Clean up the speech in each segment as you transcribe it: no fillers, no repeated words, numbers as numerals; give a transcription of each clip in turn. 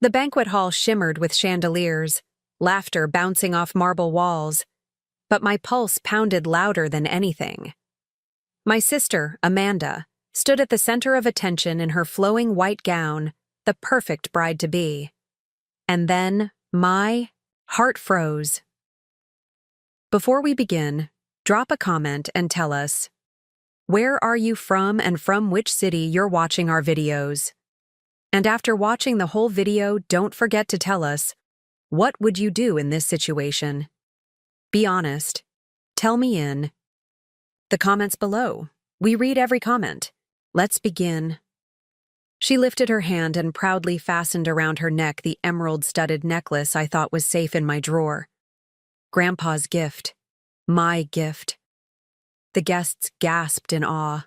The banquet hall shimmered with chandeliers, laughter bouncing off marble walls, but my pulse pounded louder than anything. My sister, Amanda, stood at the center of attention in her flowing white gown, the perfect bride-to-be. And then my heart froze. Before we begin, drop a comment and tell us, where are you from and from which city you're watching our videos? And after watching the whole video, don't forget to tell us, what would you do in this situation? Be honest. Tell me in the comments below. We read every comment. Let's begin. She lifted her hand and proudly fastened around her neck the emerald-studded necklace I thought was safe in my drawer. Grandpa's gift. My gift. The guests gasped in awe.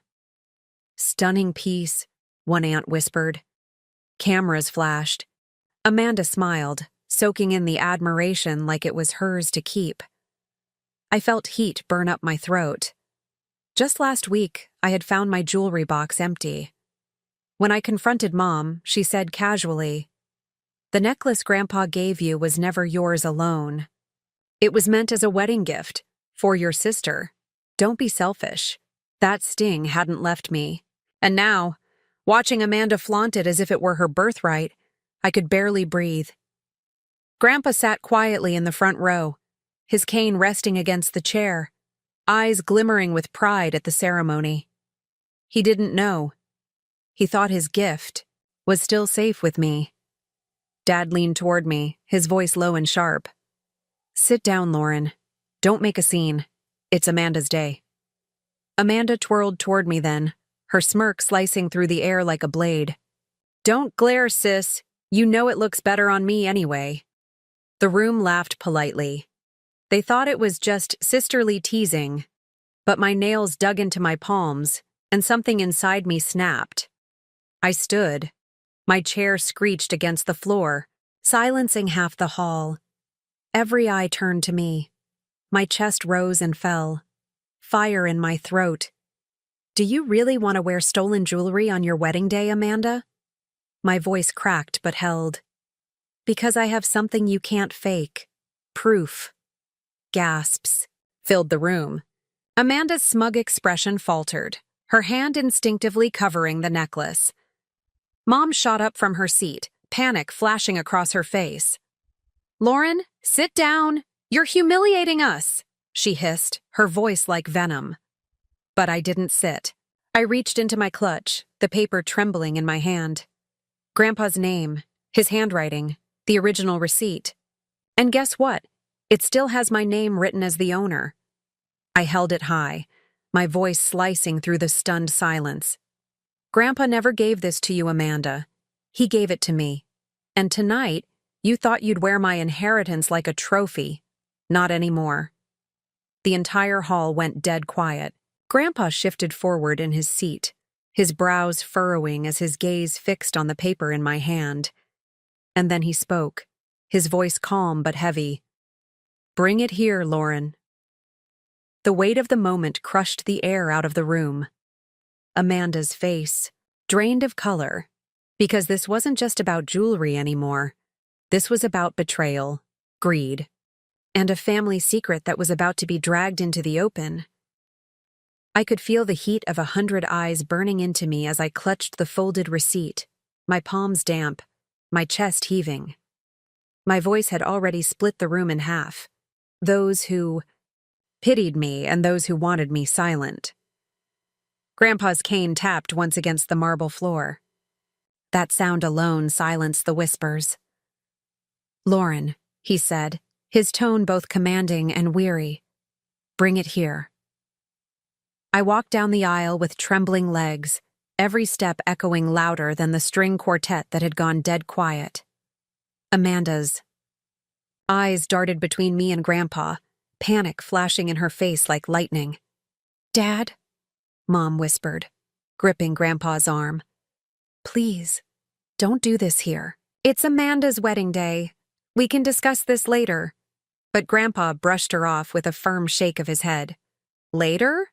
Stunning piece, one aunt whispered. Cameras flashed. Amanda smiled, soaking in the admiration like it was hers to keep. I felt heat burn up my throat. Just last week, I had found my jewelry box empty. When I confronted Mom, she said casually, "The necklace Grandpa gave you was never yours alone. It was meant as a wedding gift, for your sister. Don't be selfish." That sting hadn't left me. And now, watching Amanda flaunt it as if it were her birthright, I could barely breathe. Grandpa sat quietly in the front row, his cane resting against the chair, eyes glimmering with pride at the ceremony. He didn't know. He thought his gift was still safe with me. Dad leaned toward me, his voice low and sharp. "Sit down, Lauren. Don't make a scene. It's Amanda's day." Amanda twirled toward me then, her smirk slicing through the air like a blade. "Don't glare, sis. You know it looks better on me anyway." The room laughed politely. They thought it was just sisterly teasing, but my nails dug into my palms, and something inside me snapped. I stood. My chair screeched against the floor, silencing half the hall. Every eye turned to me. My chest rose and fell. Fire in my throat. "Do you really want to wear stolen jewelry on your wedding day, Amanda?" My voice cracked but held. "Because I have something you can't fake. Proof." Gasps filled the room. Amanda's smug expression faltered, her hand instinctively covering the necklace. Mom shot up from her seat, panic flashing across her face. "Lauren, sit down. You're humiliating us," she hissed, her voice like venom. But I didn't sit. I reached into my clutch, the paper trembling in my hand. Grandpa's name, his handwriting, the original receipt. And guess what? It still has my name written as the owner. I held it high, my voice slicing through the stunned silence. "Grandpa never gave this to you, Amanda. He gave it to me. And tonight, you thought you'd wear my inheritance like a trophy. Not anymore." The entire hall went dead quiet. Grandpa shifted forward in his seat, his brows furrowing as his gaze fixed on the paper in my hand. And then he spoke, his voice calm but heavy. "Bring it here, Lauren." The weight of the moment crushed the air out of the room. Amanda's face, drained of color, because this wasn't just about jewelry anymore. This was about betrayal, greed, and a family secret that was about to be dragged into the open. I could feel the heat of 100 eyes burning into me as I clutched the folded receipt, my palms damp, my chest heaving. My voice had already split the room in half. Those who pitied me and those who wanted me silent. Grandpa's cane tapped once against the marble floor. That sound alone silenced the whispers. "Lauren," he said, his tone both commanding and weary. "Bring it here." I walked down the aisle with trembling legs, every step echoing louder than the string quartet that had gone dead quiet. Amanda's eyes darted between me and Grandpa, panic flashing in her face like lightning. "Dad?" Mom whispered, gripping Grandpa's arm. "Please, don't do this here. It's Amanda's wedding day. We can discuss this later." But Grandpa brushed her off with a firm shake of his head. "Later?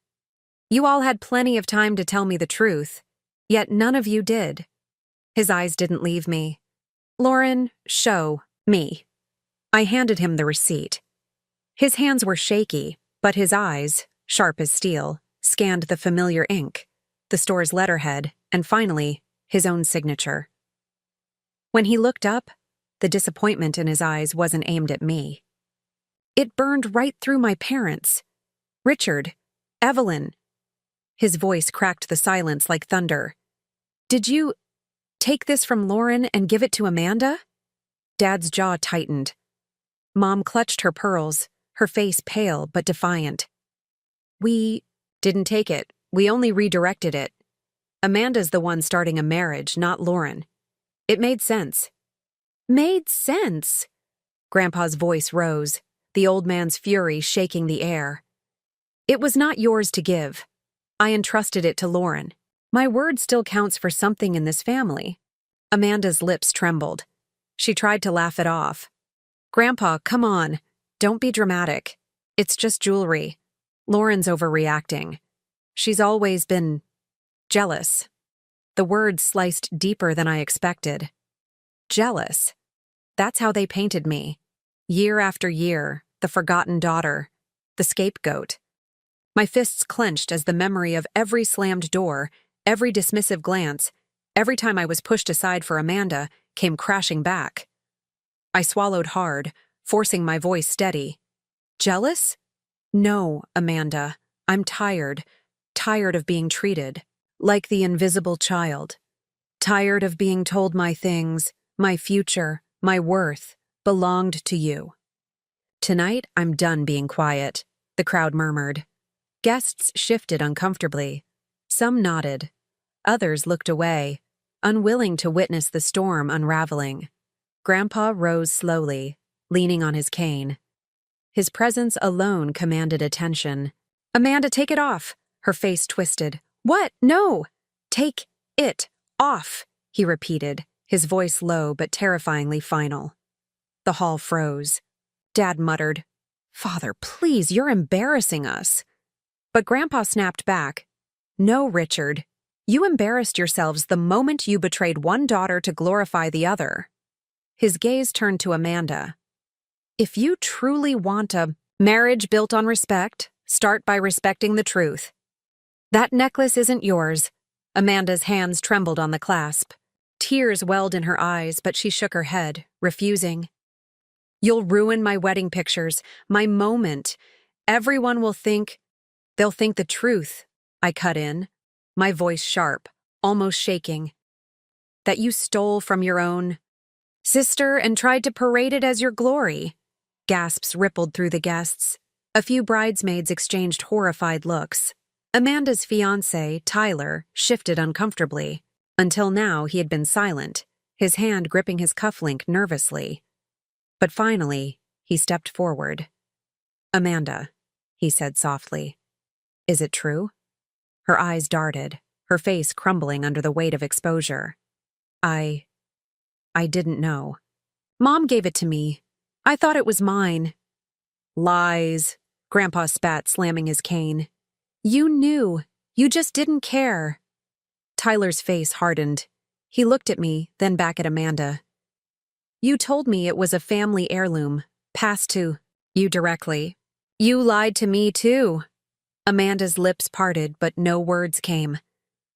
You all had plenty of time to tell me the truth, yet none of you did." His eyes didn't leave me. Lauren, show me. I handed him the receipt. His hands were shaky, but his eyes, sharp as steel, scanned the familiar ink, the store's letterhead, and finally, his own signature. When he looked up, the disappointment in his eyes wasn't aimed at me. It burned right through my parents. Richard, Evelyn. His voice cracked the silence like thunder. Did you take this from Lauren and give it to Amanda? Dad's jaw tightened. Mom clutched her pearls, her face pale but defiant. We didn't take it. We only redirected it. Amanda's the one starting a marriage, not Lauren. It made sense. Made sense? Grandpa's voice rose, the old man's fury shaking the air. It was not yours to give. I entrusted it to Lauren. My word still counts for something in this family. Amanda's lips trembled. She tried to laugh it off. Grandpa, come on. Don't be dramatic. It's just jewelry. Lauren's overreacting. She's always been jealous. The words sliced deeper than I expected. Jealous. That's how they painted me. Year after year, the forgotten daughter, the scapegoat. My fists clenched as the memory of every slammed door, every dismissive glance, every time I was pushed aside for Amanda, came crashing back. I swallowed hard, forcing my voice steady. Jealous? No, Amanda. I'm tired of being treated like the invisible child. Tired of being told my things, my future, my worth, belonged to you. Tonight, I'm done being quiet, the crowd murmured. Guests shifted uncomfortably. Some nodded. Others looked away, unwilling to witness the storm unraveling. Grandpa rose slowly, leaning on his cane. His presence alone commanded attention. Amanda, take it off! Her face twisted. What? No! Take it off, he repeated, his voice low but terrifyingly final. The hall froze. Dad muttered, Father, please, you're embarrassing us. But Grandpa snapped back. No, Richard. You embarrassed yourselves the moment you betrayed one daughter to glorify the other. His gaze turned to Amanda. If you truly want a marriage built on respect, start by respecting the truth. That necklace isn't yours. Amanda's hands trembled on the clasp. Tears welled in her eyes, but she shook her head, refusing. You'll ruin my wedding pictures, my moment. Everyone will think, they'll think the truth, I cut in, my voice sharp, almost shaking. That you stole from your own sister and tried to parade it as your glory. Gasps rippled through the guests. A few bridesmaids exchanged horrified looks. Amanda's fiancé, Tyler, shifted uncomfortably. Until now, he had been silent, his hand gripping his cufflink nervously. But finally, he stepped forward. Amanda, he said softly. Is it true? Her eyes darted, her face crumbling under the weight of exposure. I didn't know. Mom gave it to me. I thought it was mine. Lies, Grandpa spat, slamming his cane. You knew. You just didn't care. Tyler's face hardened. He looked at me, then back at Amanda. You told me it was a family heirloom, passed to you directly. You lied to me, too. Amanda's lips parted, but no words came.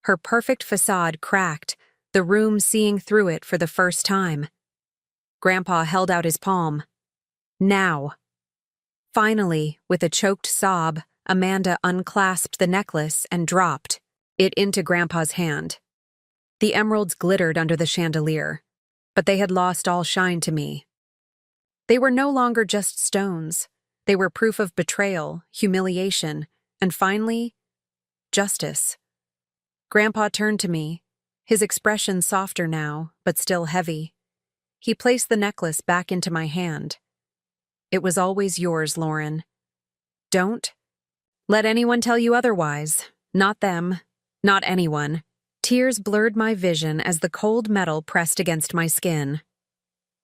Her perfect facade cracked, the room seeing through it for the first time. Grandpa held out his palm. Now. Finally, with a choked sob, Amanda unclasped the necklace and dropped it into Grandpa's hand. The emeralds glittered under the chandelier, but they had lost all shine to me. They were no longer just stones. They were proof of betrayal, humiliation, and finally, justice. Grandpa turned to me, his expression softer now, but still heavy. He placed the necklace back into my hand. It was always yours, Lauren. Don't let anyone tell you otherwise. Not them. Not anyone. Tears blurred my vision as the cold metal pressed against my skin.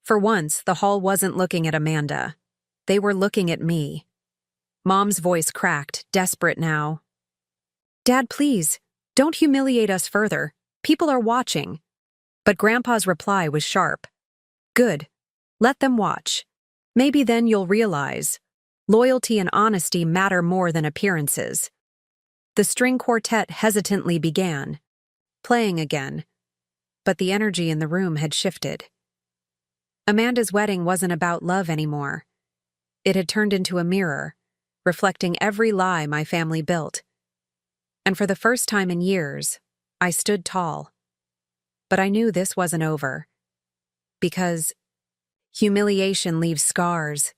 For once, the hall wasn't looking at Amanda. They were looking at me. Mom's voice cracked, desperate now. Dad, please, don't humiliate us further. People are watching. But Grandpa's reply was sharp. Good. Let them watch. Maybe then you'll realize loyalty and honesty matter more than appearances. The string quartet hesitantly began, playing again, but the energy in the room had shifted. Amanda's wedding wasn't about love anymore. It had turned into a mirror, reflecting every lie my family built. And for the first time in years, I stood tall. But I knew this wasn't over. Because humiliation leaves scars,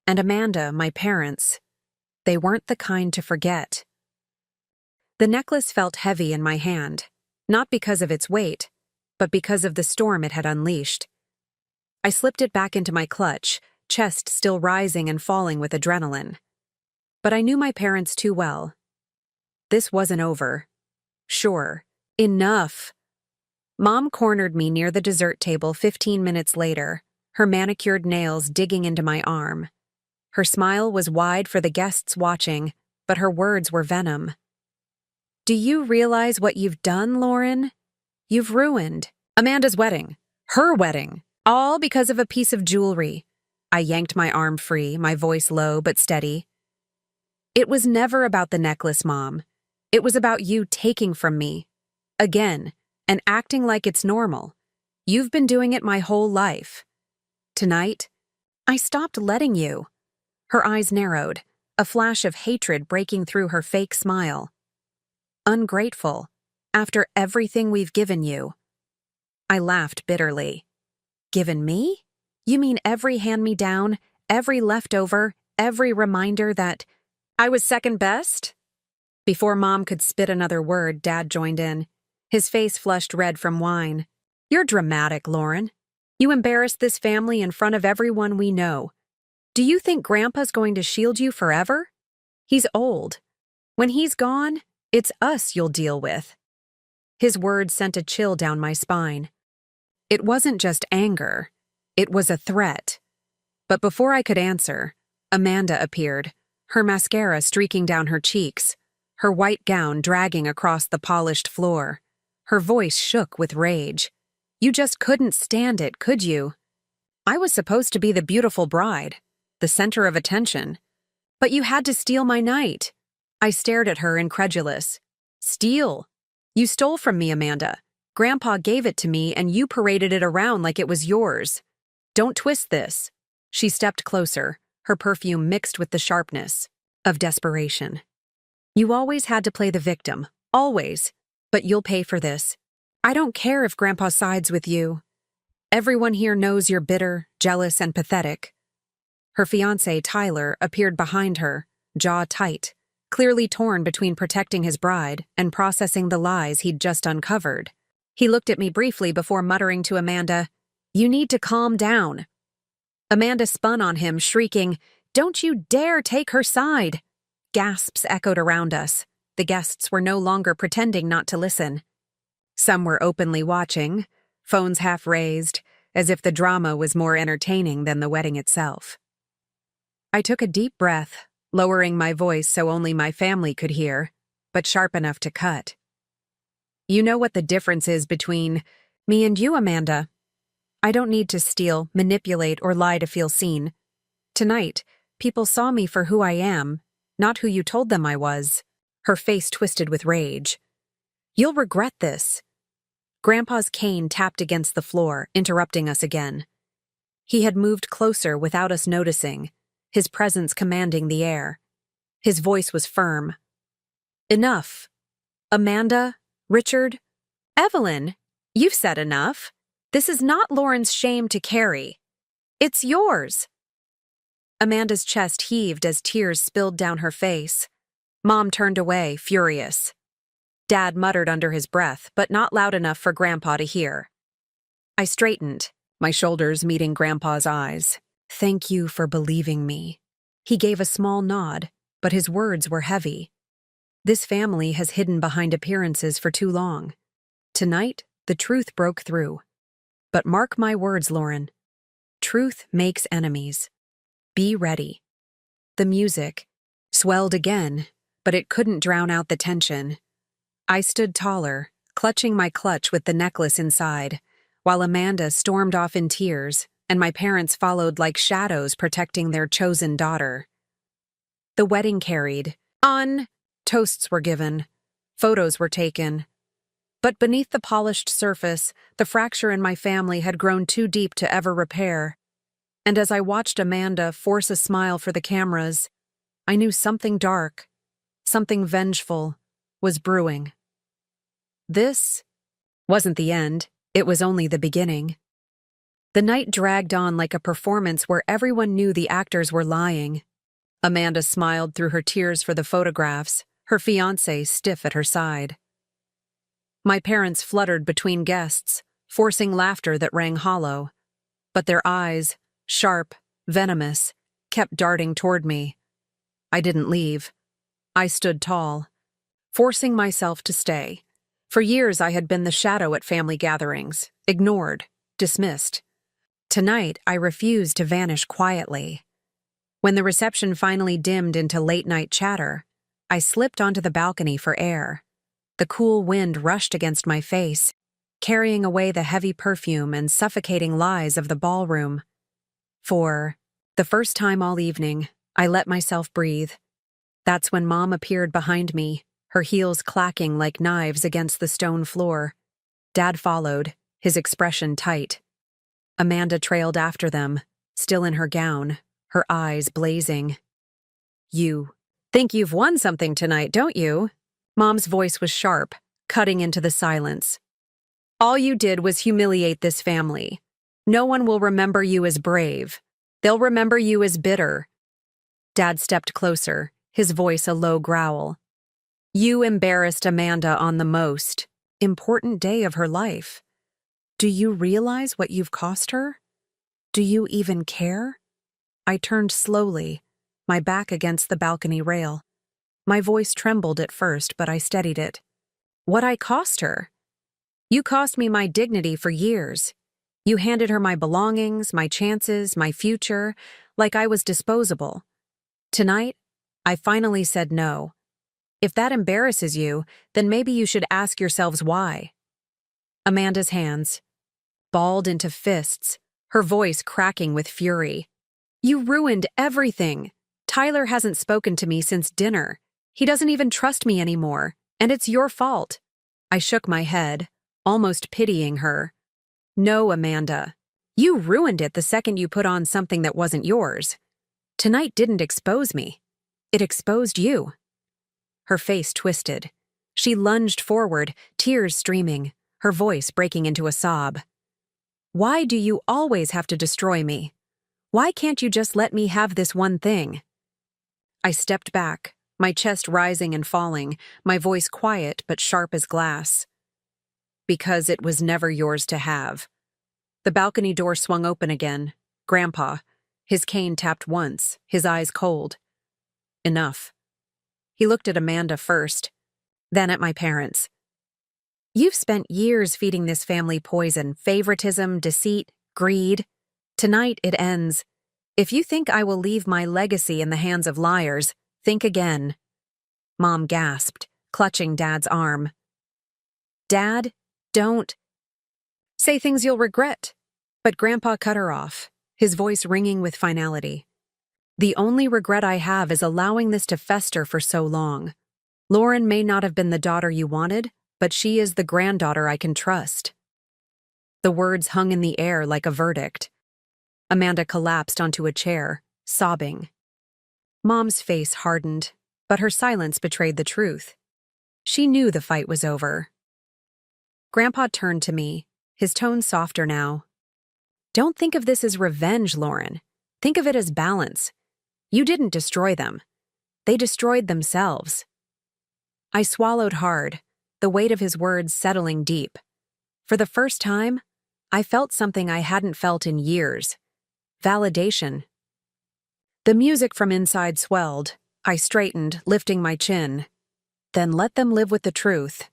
and Amanda, my parents, they weren't the kind to forget. The necklace felt heavy in my hand, not because of its weight, but because of the storm it had unleashed. I slipped it back into my clutch, chest still rising and falling with adrenaline. But I knew my parents too well. This wasn't over. Sure. Enough. Mom cornered me near the dessert table 15 minutes later, her manicured nails digging into my arm. Her smile was wide for the guests watching, but her words were venom. Do you realize what you've done, Lauren? You've ruined Amanda's wedding. Her wedding. All because of a piece of jewelry. I yanked my arm free, my voice low but steady. It was never about the necklace, Mom. It was about you taking from me. Again, and acting like it's normal. You've been doing it my whole life. Tonight, I stopped letting you. Her eyes narrowed, a flash of hatred breaking through her fake smile. Ungrateful, after everything we've given you. I laughed bitterly. Given me? You mean every hand-me-down, every leftover, every reminder that I was second best? Before Mom could spit another word, Dad joined in. His face flushed red from wine. You're dramatic, Lauren. You embarrassed this family in front of everyone we know. Do you think Grandpa's going to shield you forever? He's old. When he's gone, it's us you'll deal with. His words sent a chill down my spine. It wasn't just anger. It was a threat. But before I could answer, Amanda appeared, her mascara streaking down her cheeks, her white gown dragging across the polished floor. Her voice shook with rage. You just couldn't stand it, could you? I was supposed to be the beautiful bride, the center of attention. But you had to steal my night. I stared at her, incredulous. Steal? You stole from me, Amanda. Grandpa gave it to me and you paraded it around like it was yours. Don't twist this. She stepped closer, her perfume mixed with the sharpness of desperation. You always had to play the victim, always. But you'll pay for this. I don't care if Grandpa sides with you. Everyone here knows you're bitter, jealous, and pathetic. Her fiancé, Tyler, appeared behind her, jaw tight, clearly torn between protecting his bride and processing the lies he'd just uncovered. He looked at me briefly before muttering to Amanda, You need to calm down. Amanda spun on him, shrieking, Don't you dare take her side! Gasps echoed around us. The guests were no longer pretending not to listen. Some were openly watching, phones half raised, as if the drama was more entertaining than the wedding itself. I took a deep breath, lowering my voice so only my family could hear, but sharp enough to cut. You know what the difference is between me and you, Amanda. I don't need to steal, manipulate, or lie to feel seen. Tonight, people saw me for who I am, not who you told them I was. Her face twisted with rage. You'll regret this. Grandpa's cane tapped against the floor, interrupting us again. He had moved closer without us noticing, his presence commanding the air. His voice was firm. Enough. Amanda, Richard, Evelyn, you've said enough. This is not Lauren's shame to carry. It's yours. Amanda's chest heaved as tears spilled down her face. Mom turned away, furious. Dad muttered under his breath, but not loud enough for Grandpa to hear. I straightened, my shoulders meeting Grandpa's eyes. Thank you for believing me. He gave a small nod, but his words were heavy. This family has hidden behind appearances for too long. Tonight, the truth broke through. But mark my words, Lauren. Truth makes enemies. Be ready. The music swelled again, but it couldn't drown out the tension. I stood taller, clutching my clutch with the necklace inside, while Amanda stormed off in tears, and my parents followed like shadows protecting their chosen daughter. The wedding carried on, toasts were given, photos were taken. But beneath the polished surface, the fracture in my family had grown too deep to ever repair. And as I watched Amanda force a smile for the cameras, I knew something dark, something vengeful, was brewing. This wasn't the end, it was only the beginning. The night dragged on like a performance where everyone knew the actors were lying. Amanda smiled through her tears for the photographs, her fiancé stiff at her side. My parents fluttered between guests, forcing laughter that rang hollow. But their eyes, sharp, venomous, kept darting toward me. I didn't leave. I stood tall, forcing myself to stay. For years I had been the shadow at family gatherings, ignored, dismissed. Tonight I refused to vanish quietly. When the reception finally dimmed into late-night chatter, I slipped onto the balcony for air. The cool wind rushed against my face, carrying away the heavy perfume and suffocating lies of the ballroom. For the first time all evening, I let myself breathe. That's when Mom appeared behind me, her heels clacking like knives against the stone floor. Dad followed, his expression tight. Amanda trailed after them, still in her gown, her eyes blazing. "You think you've won something tonight, don't you?" Mom's voice was sharp, cutting into the silence. "All you did was humiliate this family. No one will remember you as brave. They'll remember you as bitter." Dad stepped closer, his voice a low growl. "You embarrassed Amanda on the most important day of her life. Do you realize what you've cost her? Do you even care?" I turned slowly, my back against the balcony rail. My voice trembled at first, but I steadied it. "What I cost her? You cost me my dignity for years. You handed her my belongings, my chances, my future, like I was disposable. Tonight, I finally said no. If that embarrasses you, then maybe you should ask yourselves why." Amanda's hands balled into fists, her voice cracking with fury. "You ruined everything. Tyler hasn't spoken to me since dinner. He doesn't even trust me anymore, and it's your fault." I shook my head, almost pitying her. "No, Amanda. You ruined it the second you put on something that wasn't yours. Tonight didn't expose me. It exposed you." Her face twisted. She lunged forward, tears streaming, her voice breaking into a sob. "Why do you always have to destroy me? Why can't you just let me have this one thing?" I stepped back, my chest rising and falling, my voice quiet but sharp as glass. "Because it was never yours to have." The balcony door swung open again. Grandpa, his cane tapped once, his eyes cold. "Enough." He looked at Amanda first, then at my parents. "You've spent years feeding this family poison, favoritism, deceit, greed. Tonight it ends. If you think I will leave my legacy in the hands of liars, think again." Mom gasped, clutching Dad's arm. "Dad, don't say things you'll regret." But Grandpa cut her off, his voice ringing with finality. "The only regret I have is allowing this to fester for so long. Lauren may not have been the daughter you wanted, but she is the granddaughter I can trust." The words hung in the air like a verdict. Amanda collapsed onto a chair, sobbing. Mom's face hardened, but her silence betrayed the truth. She knew the fight was over. Grandpa turned to me, his tone softer now. "Don't think of this as revenge, Lauren. Think of it as balance. You didn't destroy them. They destroyed themselves." I swallowed hard, the weight of his words settling deep. For the first time, I felt something I hadn't felt in years. Validation. The music from inside swelled. I straightened, lifting my chin. Then let them live with the truth.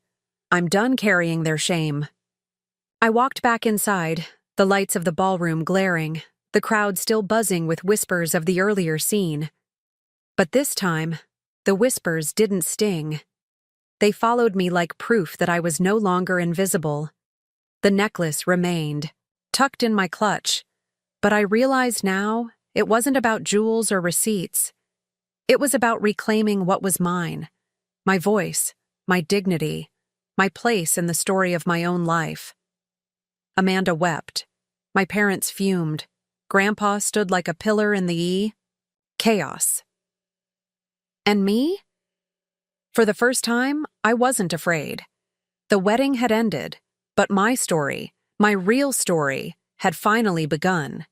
I'm done carrying their shame. I walked back inside, the lights of the ballroom glaring, the crowd still buzzing with whispers of the earlier scene. But this time, the whispers didn't sting. They followed me like proof that I was no longer invisible. The necklace remained, tucked in my clutch, But I realize now it wasn't about jewels or receipts. It was about reclaiming what was mine, my voice, my dignity, my place in the story of my own life. Amanda wept. My parents fumed. Grandpa stood like a pillar in the chaos. And me? For the first time, I wasn't afraid. The wedding had ended, but my story, my real story, had finally begun.